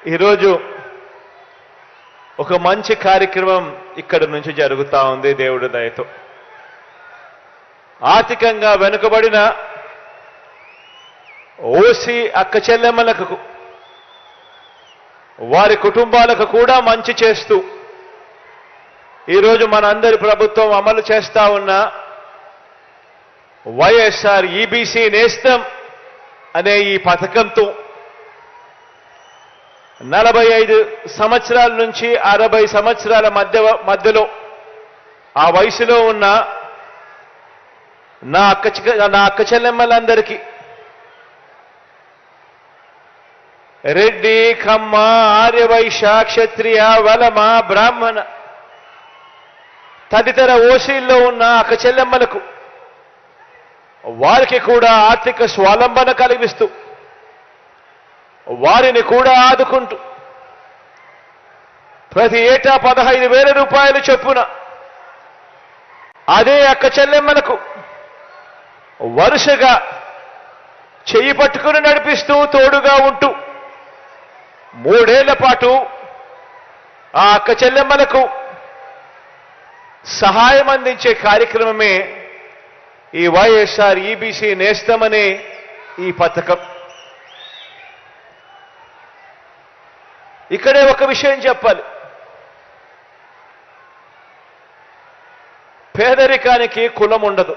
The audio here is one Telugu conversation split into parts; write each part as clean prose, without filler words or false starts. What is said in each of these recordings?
ఈరోజు ఒక మంచి కార్యక్రమం ఇక్కడ నుంచి జరుగుతూ ఉంది దేవుడి దయతో. ఆర్థికంగా వెనుకబడిన ఓసీ అక్క చెల్లెమ్మలకు వారి కుటుంబాలకు కూడా మంచి చేస్తూ ఈరోజు మనందరి ప్రభుత్వం అమలు చేస్తా ఉన్న వైఎస్ఆర్ ఈబీసీ నేస్తం అనే ఈ పథకంతో 45 సంవత్సరాల నుంచి 60 సంవత్సరాల మధ్యలో ఆ వయసులో ఉన్న నా అక్క చెల్లెమ్మలందరికీ రెడ్డి, కమ్మ, ఆర్యవైశ్య, క్షత్రియ, వలమ, బ్రాహ్మణ తదితర ఓసీల్లో ఉన్న అక్క చెల్లెమ్మలకు వారికి కూడా ఆర్థిక స్వావలంబన కలిగిస్తూ వారిని కూడా ఆదుకుంటూ ప్రతి ఏటా 15,000 రూపాయలు చొప్పున అదే అక్క చెల్లెమ్మలకు వరుసగా చెయ్యి పట్టుకుని నడిపిస్తూ తోడుగా ఉంటూ 3 ఏళ్ల పాటు ఆ అక్క చెల్లెమ్మలకు సహాయం అందించే కార్యక్రమమే ఈ వైఎస్ఆర్ ఈబీసీ నేస్తం అనే ఈ పథకం. ఇక్కడే ఒక విషయం చెప్పాలి. పేదరికానికి కులం ఉండదు.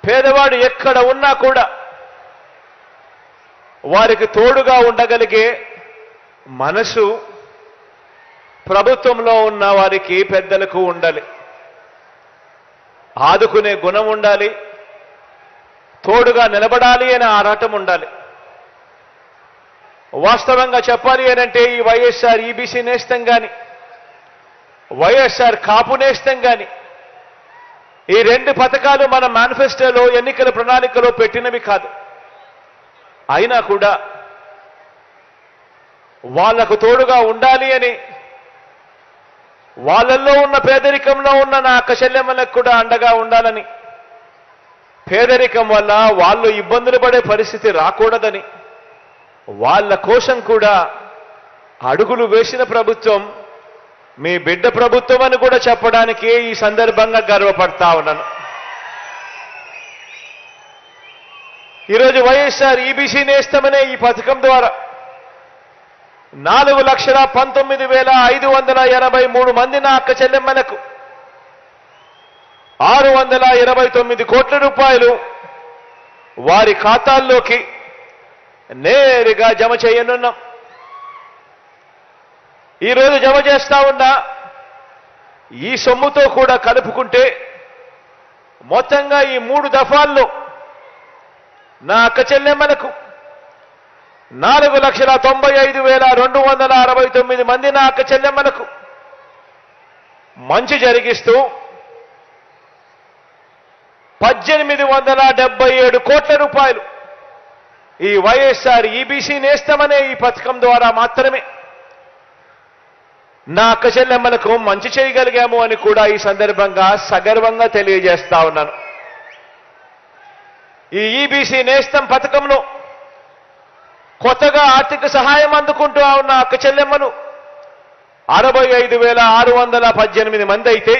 పేదవాడు ఎక్కడ ఉన్నా కూడా వారికి తోడుగా ఉండగలిగే మనసు ప్రభుత్వంలో ఉన్న వారికి పెద్దలకు ఉండాలి. ఆదుకునే గుణం ఉండాలి, తోడుగా నిలబడాలి అనే ఆరాటం ఉండాలి. వాస్తవంగా చెప్పాలి అనంటే ఈ వైఎస్ఆర్ ఈబీసీ నేస్తం కానీ వైఎస్ఆర్ కాపు నేస్తం కానీ ఈ 2 పథకాలు మన మేనిఫెస్టోలో ఎన్నికల ప్రణాళికలో పెట్టినవి కాదు. అయినా కూడా వాళ్లకు తోడుగా ఉండాలి అని వాళ్ళల్లో ఉన్న పేదరికంలో ఉన్న నా అక్క చెల్లెమ్మలకు కూడా అండగా ఉండాలని, పేదరికం వల్ల వాళ్ళు ఇబ్బందులు పడే పరిస్థితి రాకూడదని వాళ్ళ కోసం కూడా అడుగులు వేసిన ప్రభుత్వం మీ బిడ్డ ప్రభుత్వం అని కూడా చెప్పడానికి ఈ సందర్భంగా గర్వపడతా ఉన్నాను. ఈరోజు వైఎస్ఆర్ ఈబీసీ నేస్తం అనే ఈ పథకం ద్వారా 4,19,583 మంది నా అక్క చెల్లెమ్మలకు 629 కోట్ల రూపాయలు వారి ఖాతాల్లోకి నేరుగా జమ చేయనున్నాం. ఈరోజు జమ చేస్తా ఉన్న ఈ సొమ్ముతో కూడా కలుపుకుంటే మొత్తంగా ఈ 3 దఫాల్లో నా అక్క చెల్లెమ్మలకు 4,95,269 మంది నా అక్క చెల్లెమ్మలకు మంచి జరిగిస్తూ 1,877 కోట్ల రూపాయలు ఈ వైఎస్ఆర్ ఈబీసీ నేస్తం అనే ఈ పథకం ద్వారా మాత్రమే నా అక్క చెల్లెమ్మలకు మంచి చేయగలిగాము అని కూడా ఈ సందర్భంగా సగర్వంగా తెలియజేస్తా ఉన్నాను. ఈ ఈబీసీ నేస్తం పథకంలో కొత్తగా ఆర్థిక సహాయం అందుకుంటూ ఉన్న అక్క చెల్లెమ్మలు 65,618 మంది అయితే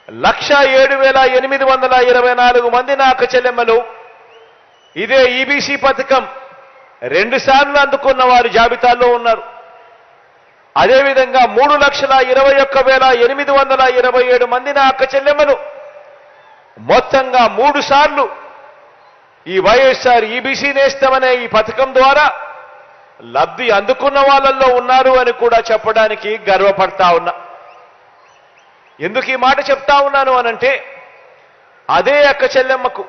107,824 మంది నా అక్క చెల్లెమ్మలు ఇదే ఈబీసీ పథకం 2 సార్లు అందుకున్న వారి జాబితాలో ఉన్నారు. అదేవిధంగా 3,21,827 మంది నా అక్క చెల్లెమ్మలు మొత్తంగా 3 సార్లు ఈ వైఎస్ఆర్ ఈబీసీ నేస్తం అనే ఈ పథకం ద్వారా లబ్ధి అందుకున్న వాళ్ళల్లో ఉన్నారు అని కూడా చెప్పడానికి గర్వపడతా ఉన్నా. ఎందుకు ఈ మాట చెప్తా ఉన్నాను అనంటే అదే అక్క చెల్లెమ్మకు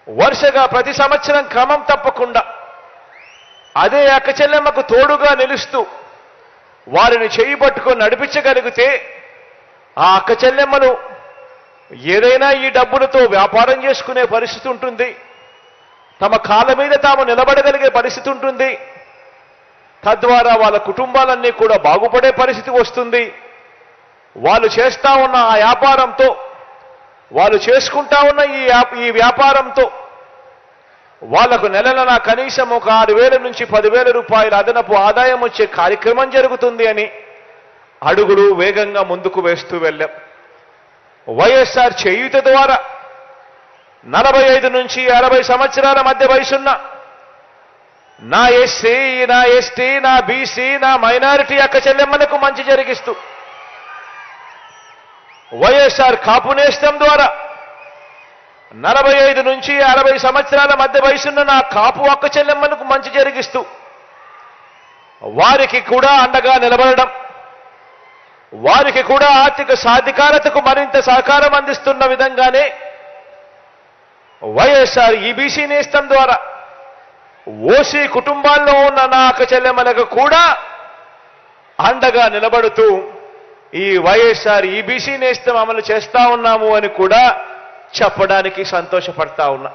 వరుసగా ప్రతి సంవత్సరం క్రమం తప్పకుండా అదే అక్క చెల్లెమ్మకు తోడుగా నిలుస్తూ వారిని చేయి పట్టుకొని నడిపించగలిగితే ఆ అక్క చెల్లెమ్మలు ఏదైనా ఈ డబ్బులతో వ్యాపారం చేసుకునే పరిస్థితి ఉంటుంది, తమ కాళ్ళ మీద తాము నిలబడగలిగే పరిస్థితి ఉంటుంది, తద్వారా వాళ్ళ కుటుంబాలన్నీ కూడా బాగుపడే పరిస్థితి వస్తుంది. వాళ్ళు చేస్తా ఉన్న ఆ వ్యాపారంతో వాళ్ళు చేసుకుంటా ఉన్న ఈ వ్యాపారంతో వాళ్లకు నెలన కనీసం ఒక 6,000 నుంచి 10,000 రూపాయల అదనపు ఆదాయం వచ్చే కార్యక్రమం జరుగుతుంది అని అడుగులు వేగంగా ముందుకు వేస్తూ వెళ్ళాం. వైఎస్ఆర్ చేయూత ద్వారా 45 నుంచి 60 సంవత్సరాల మధ్య వయసున్న నా ఎస్సీ, నా ఎస్టీ, నా బీసీ, నా మైనారిటీ అక్క చెల్లెమ్మలకు మంచి జరిగిస్తూ, వైఎస్ఆర్ కాపు నేస్తం ద్వారా 45 నుంచి 60 సంవత్సరాల మధ్య వయసున్న నా కాపు అక్క చెల్లెమ్మలకు మంచి జరిగిస్తూ వారికి కూడా అండగా నిలబడడం, వారికి కూడా ఆర్థిక సాధికారతకు మరింత సహకారం అందిస్తున్న విధంగానే వైఎస్ఆర్ ఈబీసీ నేస్తం ద్వారా ఓసీ కుటుంబాల్లో ఉన్న నా అక్క చెల్లెమ్మలకు కూడా అండగా నిలబడుతూ ఈ వైఎస్ఆర్ ఈబీసీ నేస్తం అమలు చేస్తా ఉన్నాము అని కూడా చెప్పడానికి సంతోషపడతా ఉన్నా.